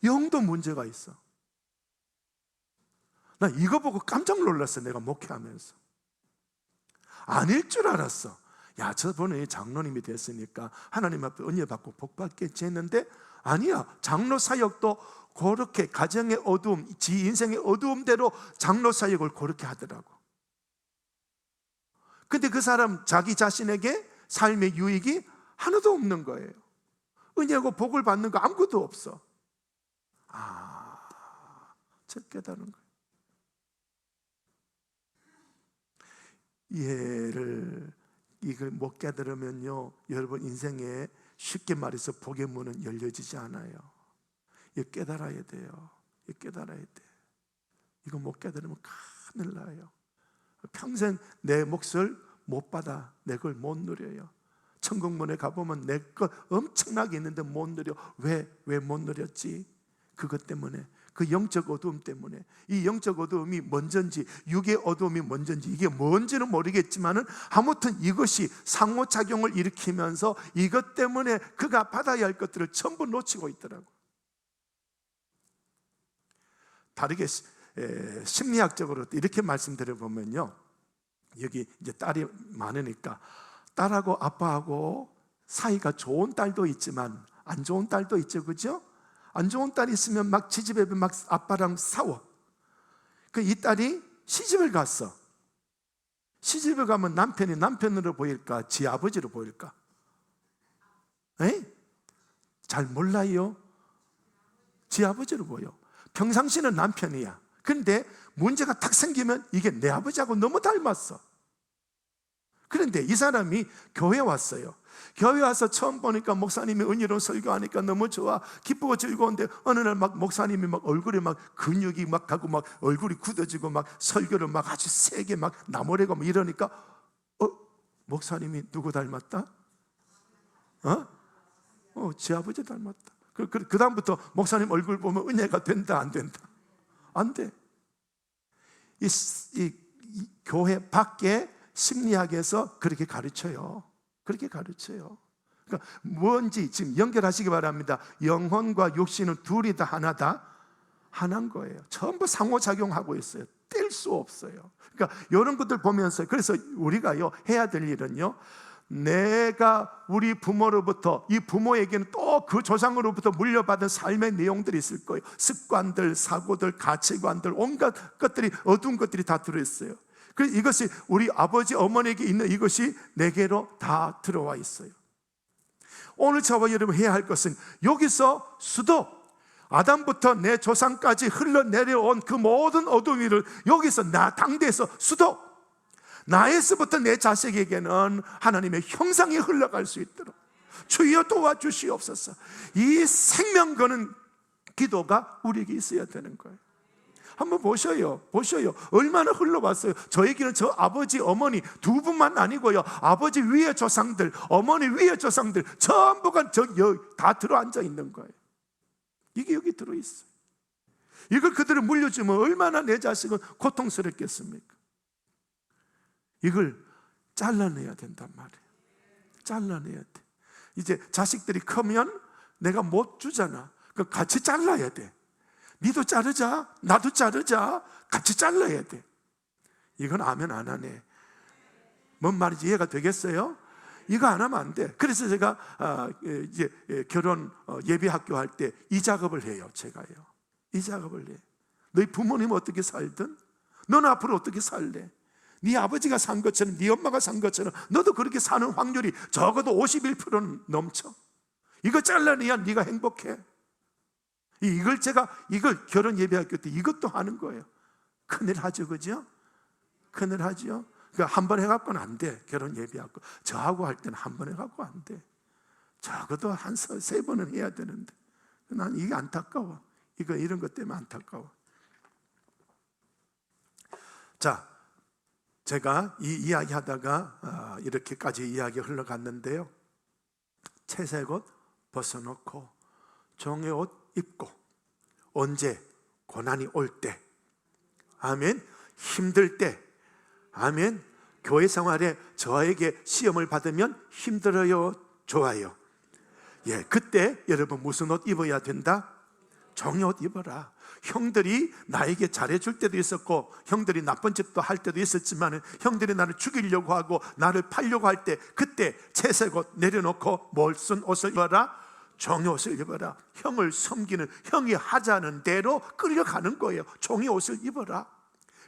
영도 문제가 있어. 나 이거 보고 깜짝 놀랐어. 내가 목회하면서 아닐 줄 알았어. 야, 저번에 장로님이 됐으니까 하나님 앞에 은혜 받고 복 받겠지 했는데 아니야. 장로 사역도 그렇게 가정의 어두움, 지 인생의 어두움대로 장로 사역을 그렇게 하더라고. 근데 그 사람 자기 자신에게 삶의 유익이 하나도 없는 거예요. 은혜하고 복을 받는 거 아무것도 없어. 저 깨달은 거예요. 이걸 못 깨달으면요, 여러분 인생에 쉽게 말해서 복의 문은 열려지지 않아요. 이거 깨달아야 돼요. 이거 깨달아야 돼. 이거 못 깨달으면 큰일 나요. 평생 내 몫을 못 받아. 내 걸 못 누려요. 천국문에 가보면 내 것 엄청나게 있는데 못 누려. 왜 못 누렸지? 그것 때문에 그 영적 어두움 때문에. 이 영적 어두움이 뭔지, 육의 어두움이 뭔지, 이게 뭔지는 모르겠지만은 아무튼 이것이 상호작용을 일으키면서 이것 때문에 그가 받아야 할 것들을 전부 놓치고 있더라고. 다르게 심리학적으로 이렇게 말씀드려보면요, 여기 이제 딸이 많으니까 딸하고 아빠하고 사이가 좋은 딸도 있지만 안 좋은 딸도 있죠, 그죠? 안 좋은 딸이 있으면 막 지집에 막 아빠랑 싸워. 이 딸이 시집을 갔어. 시집을 가면 남편이 남편으로 보일까, 지 아버지로 보일까? 잘 몰라요. 지 아버지로 보여. 평상시는 남편이야. 근데 문제가 탁 생기면 이게 내 아버지하고 너무 닮았어. 그런데 이 사람이 교회 왔어요. 교회 와서 처음 보니까 목사님이 은혜로운 설교하니까 너무 좋아, 기쁘고 즐거운데 어느 날 막 목사님이 막 얼굴에 막 근육이 막 가고 막 얼굴이 굳어지고 막 설교를 막 아주 세게 막 나무래고 막 이러니까 목사님이 누구 닮았다? 제 아버지 닮았다. 그 다음부터 목사님 얼굴 보면 은혜가 된다, 안 된다? 안 돼. 이 교회 밖에 심리학에서 그렇게 가르쳐요. 그렇게 가르쳐요. 그러니까 뭔지 지금 연결하시기 바랍니다. 영혼과 육신은 둘이 다 하나다, 하나인 거예요. 전부 상호작용하고 있어요. 뗄 수 없어요. 그러니까 이런 것들 보면서, 그래서 우리가요 해야 될 일은요, 내가 우리 부모로부터, 이 부모에게는 또 그 조상으로부터 물려받은 삶의 내용들이 있을 거예요. 습관들, 사고들, 가치관들, 온갖 것들이, 어두운 것들이 다 들어있어요. 그래서 이것이 우리 아버지, 어머니에게 있는 이것이 내게로 다 들어와 있어요. 오늘 저와 여러분 해야 할 것은 여기서 수도, 아담부터 내 조상까지 흘러내려온 그 모든 어두운 일을 여기서 나 당대에서 수도, 나에서부터 내 자식에게는 하나님의 형상이 흘러갈 수 있도록 주여 도와주시옵소서. 이 생명 거는 기도가 우리에게 있어야 되는 거예요. 한번 보셔요. 얼마나 흘러왔어요. 저에게는 저 아버지, 어머니 두 분만 아니고요, 아버지 위의 조상들, 어머니 위의 조상들 전부가 다 들어앉아 있는 거예요. 이게 여기 들어있어요. 이걸 그들을 물려주면 얼마나 내 자식은 고통스럽겠습니까? 이걸 잘라내야 된단 말이에요. 잘라내야 돼. 이제 자식들이 크면 내가 못 주잖아. 그럼 같이 잘라야 돼. 니도 자르자, 나도 자르자, 같이 잘라야 돼. 이건 아멘 안 하네. 뭔 말인지 이해가 되겠어요? 이거 안 하면 안 돼. 그래서 제가 이제 결혼 예비학교 할 때 이 작업을 해요. 제가요. 이 작업을 해. 너희 부모님 어떻게 살든 너는 앞으로 어떻게 살래? 네 아버지가 산 것처럼, 네 엄마가 산 것처럼 너도 그렇게 사는 확률이 적어도 51%는 넘쳐. 이거 잘라내야 네가 행복해. 이걸 결혼 예배학교 때 이것도 하는 거예요. 큰일 하죠, 그죠? 큰일 하죠. 그러니까 한 번 해갖고는 안 돼. 결혼 예배학교 저하고 할 때는 한 번 해갖고 안 돼. 적어도 한 세 번은 해야 되는데 난 이게 안타까워. 이런 것 때문에 안타까워. 자, 제가 이 이야기 하다가 이렇게까지 이야기 흘러갔는데요, 채색 옷 벗어놓고 종의 옷 입고, 언제? 고난이 올 때, 아멘. 힘들 때, 아멘. 교회 생활에 저에게 시험을 받으면 힘들어요, 좋아요? 예, 그때 여러분 무슨 옷 입어야 된다? 종의 옷 입어라. 형들이 나에게 잘해줄 때도 있었고, 형들이 나쁜 짓도 할 때도 있었지만, 형들이 나를 죽이려고 하고 나를 팔려고 할 때, 그때 채색 옷 내려놓고 뭘 쓴 옷을 입어라? 종의 옷을 입어라. 형을 섬기는, 형이 하자는 대로 끌려가는 거예요. 종의 옷을 입어라.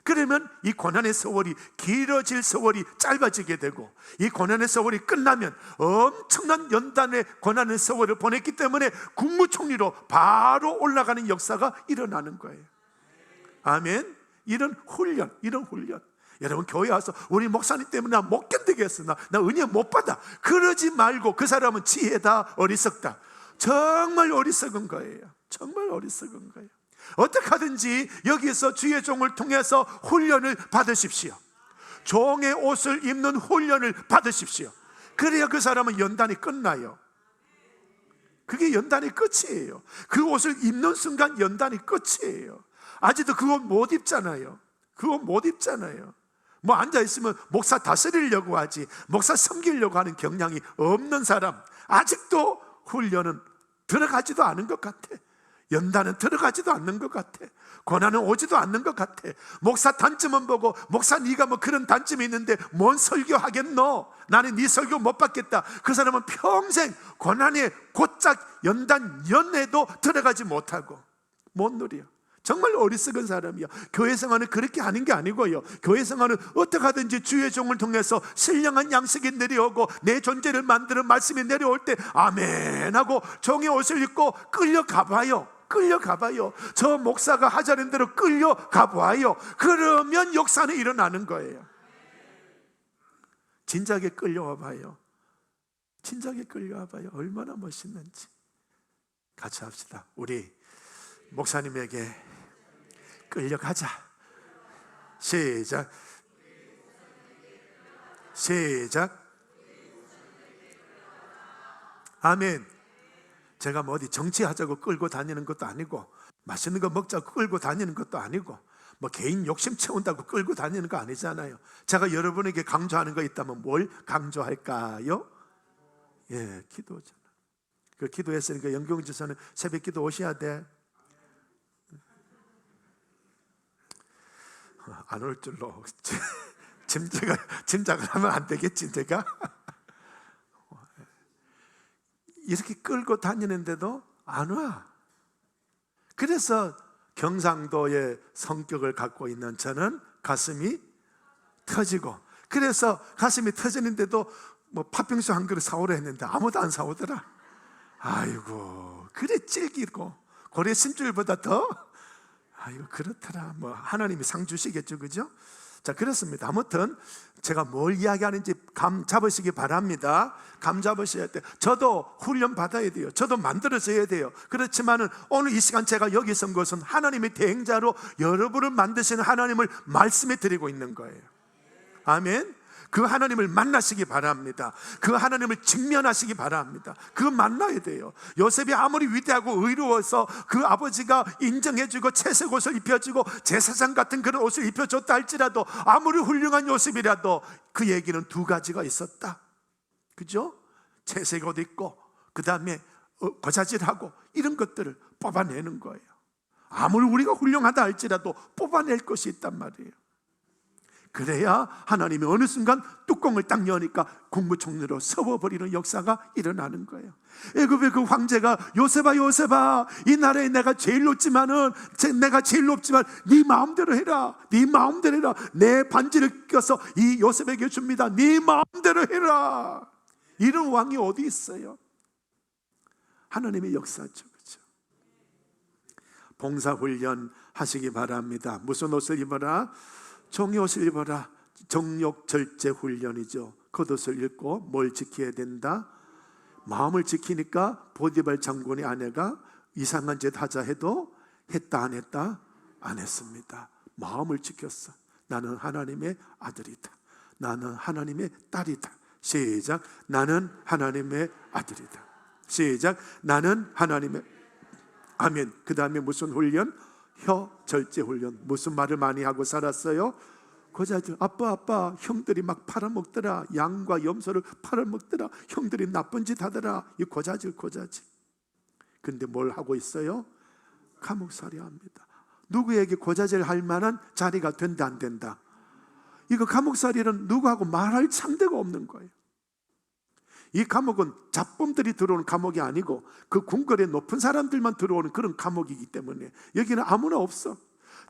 그러면 이 고난의 세월이 길어질 세월이 짧아지게 되고, 이 고난의 세월이 끝나면 엄청난 연단의 고난의 세월을 보냈기 때문에 국무총리로 바로 올라가는 역사가 일어나는 거예요. 아멘. 이런 훈련. 여러분, 교회 와서 우리 목사님 때문에 나 못 견디겠어, 나 은혜 못 받아, 그러지 말고, 그 사람은 지혜다, 어리석다. 정말 어리석은 거예요. 정말 어리석은 거예요. 어떻게 하든지 여기서 주의 종을 통해서 훈련을 받으십시오. 종의 옷을 입는 훈련을 받으십시오. 그래야 그 사람은 연단이 끝나요. 그게 연단의 끝이에요. 그 옷을 입는 순간 연단이 끝이에요. 아직도 그 옷 못 입잖아요. 그 옷 못 입잖아요. 뭐 앉아있으면 목사 다스리려고 하지, 목사 섬기려고 하는 경향이 없는 사람, 아직도 훈련은 들어가지도 않은 것 같아. 연단은 들어가지도 않는 것 같아. 고난은 오지도 않는 것 같아. 목사 단점은 보고, 목사 네가 뭐 그런 단점이 있는데 뭔 설교하겠노? 나는 네 설교 못 받겠다. 그 사람은 평생 고난의 곧작 연단 연애도 들어가지 못하고 못 누려. 정말 어리석은 사람이야. 교회 생활은 그렇게 하는 게 아니고요, 교회 생활은 어떻게 하든지 주의 종을 통해서 신령한 양식이 내려오고 내 존재를 만드는 말씀이 내려올 때 아멘 하고 종의 옷을 입고 끌려가봐요. 끌려가봐요. 저 목사가 하자는 대로 끌려가봐요. 그러면 역사는 일어나는 거예요. 진작에 끌려와봐요. 진작에 끌려와봐요. 얼마나 멋있는지. 같이 합시다. 우리 목사님에게 끌려가자. 시작. 시작. 아멘. 제가 뭐 어디 정치하자고 끌고 다니는 것도 아니고, 맛있는 거 먹자고 끌고 다니는 것도 아니고, 뭐 개인 욕심 채운다고 끌고 다니는 거 아니잖아요. 제가 여러분에게 강조하는 거 있다면 뭘 강조할까요? 예, 기도잖아. 그 기도했으니까 영경지사는 새벽 기도 오셔야 돼. 안 올 줄로 짐작을 하면 안 되겠지. 제가 이렇게 끌고 다니는데도 안 와. 그래서 경상도의 성격을 갖고 있는 저는 가슴이 터지고, 그래서 가슴이 터지는데도 뭐 팥빙수 한 그릇 사오라 했는데 아무도 안 사오더라. 아이고, 그래 질기고 고래 심줄보다 더, 아이고 그렇더라. 뭐 하나님이 상 주시겠죠, 그죠? 자, 그렇습니다. 아무튼 제가 뭘 이야기하는지 감 잡으시기 바랍니다. 감 잡으셔야 돼요. 저도 훈련 받아야 돼요. 저도 만들어져야 돼요. 그렇지만은 오늘 이 시간 제가 여기 선 것은 하나님의 대행자로 여러분을 만드시는 하나님을 말씀해 드리고 있는 거예요. 아멘. 그 하나님을 만나시기 바랍니다. 그 하나님을 직면하시기 바랍니다. 그거 만나야 돼요. 요셉이 아무리 위대하고 의로워서 그 아버지가 인정해주고 채색 옷을 입혀주고 제사장 같은 그런 옷을 입혀줬다 할지라도, 아무리 훌륭한 요셉이라도 그 얘기는 두 가지가 있었다. 그죠? 채색 옷 입고 그 다음에 고자질하고 이런 것들을 뽑아내는 거예요. 아무리 우리가 훌륭하다 할지라도 뽑아낼 것이 있단 말이에요. 그래야 하나님이 어느 순간 뚜껑을 딱 여니까 국무총리로 세워버리는 역사가 일어나는 거예요. 애굽의 그 황제가 요셉아 요셉아, 이 나라에 내가 제일 높지만 네 마음대로 해라. 네 마음대로 해라. 내 반지를 껴서 이 요셉에게 줍니다. 네 마음대로 해라. 이런 왕이 어디 있어요? 하나님의 역사죠. 그렇죠? 봉사훈련 하시기 바랍니다. 무슨 옷을 입어라? 종의 옷을 입어라. 정욕 절제 훈련이죠. 겉옷을 입고 뭘 지켜야 된다? 마음을 지키니까 보디발 장군의 아내가 이상한 짓 하자 해도 했다 안 했다? 안 했습니다. 마음을 지켰어. 나는 하나님의 아들이다. 나는 하나님의 딸이다. 시작. 나는 하나님의 아들이다. 시작. 나는 하나님의, 아멘. 그 다음에 무슨 훈련? 혀 절제 훈련. 무슨 말을 많이 하고 살았어요? 고자질. 아빠 형들이 막 팔아먹더라. 양과 염소를 팔아먹더라. 형들이 나쁜 짓 하더라. 이 고자질. 근데 뭘 하고 있어요? 감옥살이 합니다. 누구에게 고자질 할 만한 자리가 된다 안 된다? 이거 감옥살이는 누구하고 말할 상대가 없는 거예요. 이 감옥은 잡범들이 들어오는 감옥이 아니고 그 궁궐에 높은 사람들만 들어오는 그런 감옥이기 때문에 여기는 아무나 없어.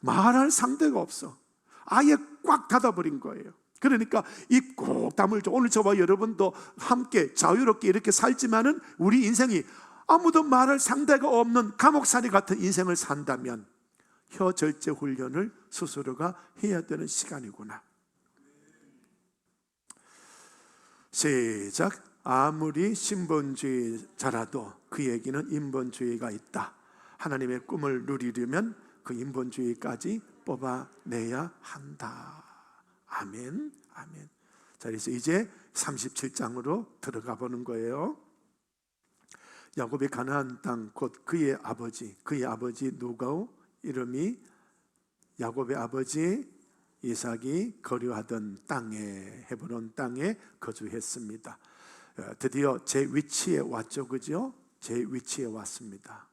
말할 상대가 없어. 아예 꽉 닫아버린 거예요. 그러니까 입 꼭 다물죠. 오늘 저와 여러분도 함께 자유롭게 이렇게 살지만은 우리 인생이 아무도 말할 상대가 없는 감옥살이 같은 인생을 산다면 혀 절제 훈련을 스스로가 해야 되는 시간이구나. 시작. 아무리 신본주의자라도 그에게는 인본주의가 있다. 하나님의 꿈을 누리려면 그 인본주의까지 뽑아내야 한다. 아멘. 아멘. 자, 그래서 이제 37장으로 들어가 보는 거예요. 야곱이 가나안 땅 곧 그의 아버지 누가 이름이 야곱의 아버지 이삭이 거류하던 땅에 헤브론 땅에 거주했습니다. 드디어 제 위치에 왔죠, 그죠? 제 위치에 왔습니다.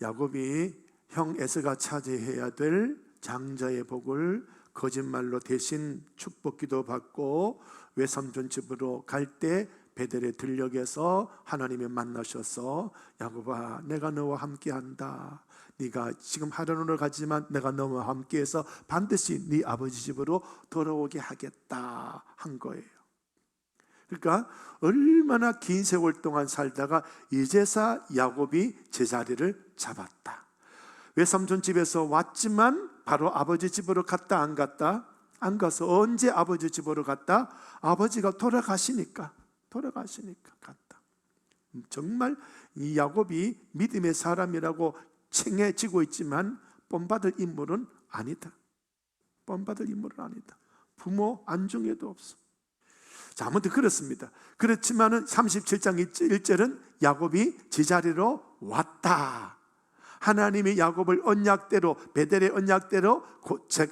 야곱이 형 에서가 차지해야 될 장자의 복을 거짓말로 대신 축복기도 받고 외삼촌 집으로 갈 때 베델의 들녘에서 하나님이 만나셔서 야곱아, 내가 너와 함께한다. 네가 지금 하란으로 가지만 내가 너와 함께해서 반드시 네 아버지 집으로 돌아오게 하겠다 한 거예요. 그러니까 얼마나 긴 세월 동안 살다가 이제서 야곱이 제자리를 잡았다. 외삼촌 집에서 왔지만 바로 아버지 집으로 갔다 안 갔다? 안 가서 언제 아버지 집으로 갔다? 아버지가 돌아가시니까 갔다. 정말 이 야곱이 믿음의 사람이라고 칭해지고 있지만 본받을 인물은 아니다. 부모 안중에도 없어. 자, 아무튼 그렇습니다. 그렇지만은 37장 1절은 야곱이 제자리로 왔다. 하나님이 야곱을 언약대로, 베델의 언약대로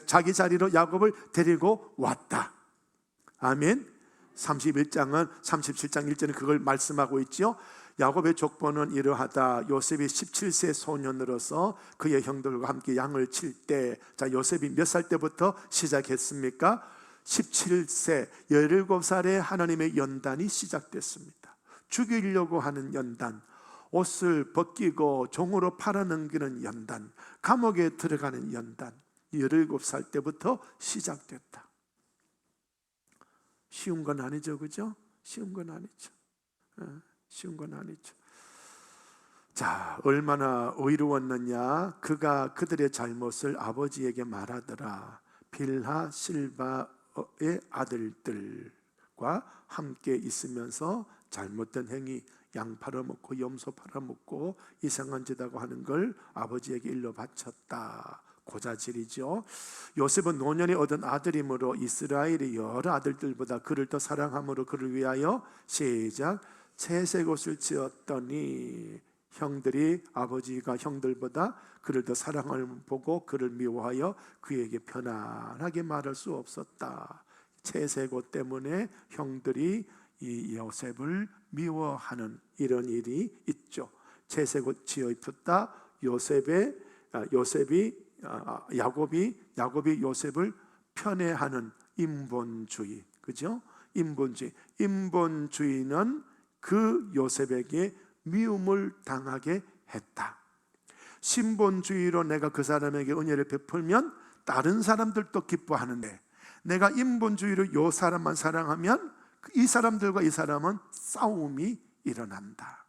자기 자리로 야곱을 데리고 왔다. 아멘. 37장 1절은 그걸 말씀하고 있죠. 야곱의 족보는 이러하다. 요셉이 17세 소년으로서 그의 형들과 함께 양을 칠 때, 자, 요셉이 몇 살 때부터 시작했습니까? 17세, 17살에 하나님의 연단이 시작됐습니다. 죽이려고 하는 연단, 옷을 벗기고 종으로 팔아넘기는 연단, 감옥에 들어가는 연단, 17살 때부터 시작됐다. 쉬운 건 아니죠, 그죠? 쉬운 건 아니죠. 자, 얼마나 의로웠느냐. 그가 그들의 잘못을 아버지에게 말하더라. 빌하 실바의 아들들과 함께 있으면서 잘못된 행위, 양 팔아먹고 염소 팔아먹고 이상한 짓하고 하는 걸 아버지에게 일러 바쳤다. 고자질이죠. 요셉은 노년에 얻은 아들이므로 이스라엘의 여러 아들들보다 그를 더 사랑함으로 그를 위하여 시작 채색 옷을 지었더니, 형들이 아버지가 형들보다 그를 더 사랑을 보고 그를 미워하여 그에게 편안하게 말할 수 없었다. 채색 옷 때문에 형들이 이 요셉을 미워하는 이런 일이 있죠. 채색 옷 지어 입혔다. 야곱이 요셉을 편애하는 인본주의, 그죠? 인본주의는 그 요셉에게 미움을 당하게 했다. 신본주의로 내가 그 사람에게 은혜를 베풀면 다른 사람들도 기뻐하는데, 내가 인본주의로 요 사람만 사랑하면 이 사람들과 이 사람은 싸움이 일어난다.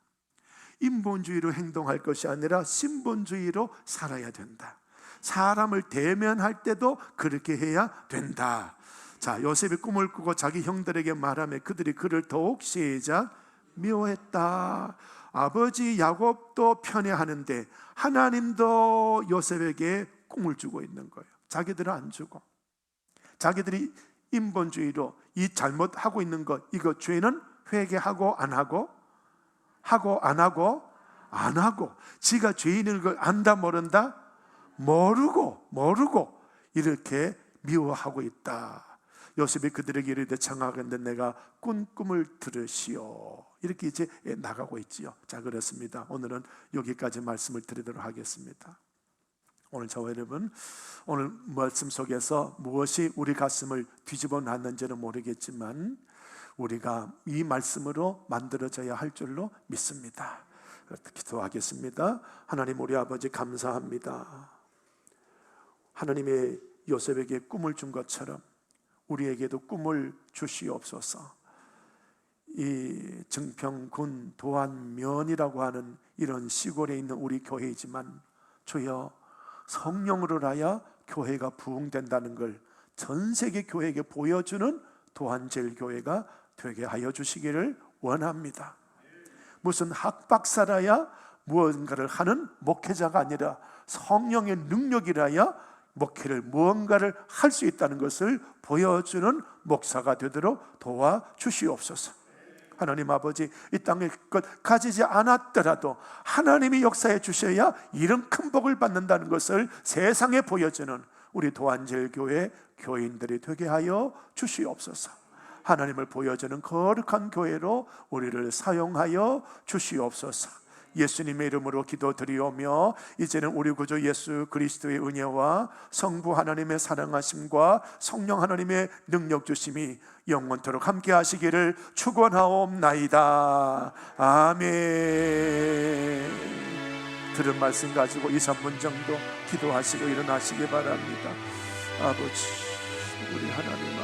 인본주의로 행동할 것이 아니라 신본주의로 살아야 된다. 사람을 대면할 때도 그렇게 해야 된다. 자, 요셉이 꿈을 꾸고 자기 형들에게 말하며 그들이 그를 더욱 시작 미워했다. 아버지 야곱도 편애하는데 하나님도 요셉에게 꿈을 주고 있는 거예요. 자기들은 안 주고, 자기들이 인본주의로 이 잘못하고 있는 것, 이거 죄는 회개하고 안 하고, 안 하고, 지가 죄인인 걸 안다 모른다? 모르고 이렇게 미워하고 있다. 요셉이 그들에게 이르되 청하건대 내가 꾼 꿈을 들으시오. 이렇게 이제 나가고 있지요. 자, 그렇습니다. 오늘은 여기까지 말씀을 드리도록 하겠습니다. 오늘 저와 여러분, 오늘 말씀 속에서 무엇이 우리 가슴을 뒤집어 놨는지는 모르겠지만 우리가 이 말씀으로 만들어져야 할 줄로 믿습니다. 기도하겠습니다. 하나님, 우리 아버지 감사합니다. 하나님의 요셉에게 꿈을 준 것처럼 우리에게도 꿈을 주시옵소서. 이 증평군 도안면이라고 하는 이런 시골에 있는 우리 교회이지만 주여, 성령으로 하여 교회가 부흥된다는 걸 전 세계 교회에게 보여주는 도안제일교회가 되게 하여 주시기를 원합니다. 무슨 학박사라야 무언가를 하는 목회자가 아니라 성령의 능력이라야 목회를 무언가를 할 수 있다는 것을 보여주는 목사가 되도록 도와주시옵소서. 하나님 아버지, 이 땅의 것 가지지 않았더라도 하나님이 역사해 주셔야 이런 큰 복을 받는다는 것을 세상에 보여주는 우리 도안제일교회 교인들이 되게 하여 주시옵소서. 하나님을 보여주는 거룩한 교회로 우리를 사용하여 주시옵소서. 예수님의 이름으로 기도드리오며 이제는 우리 구주 예수 그리스도의 은혜와 성부 하나님의 사랑하심과 성령 하나님의 능력 주심이 영원토록 함께 하시기를 축원하옵나이다. 아멘. 들은 말씀 가지고 2, 3분 정도 기도하시고 일어나시기 바랍니다. 아버지, 우리 하나님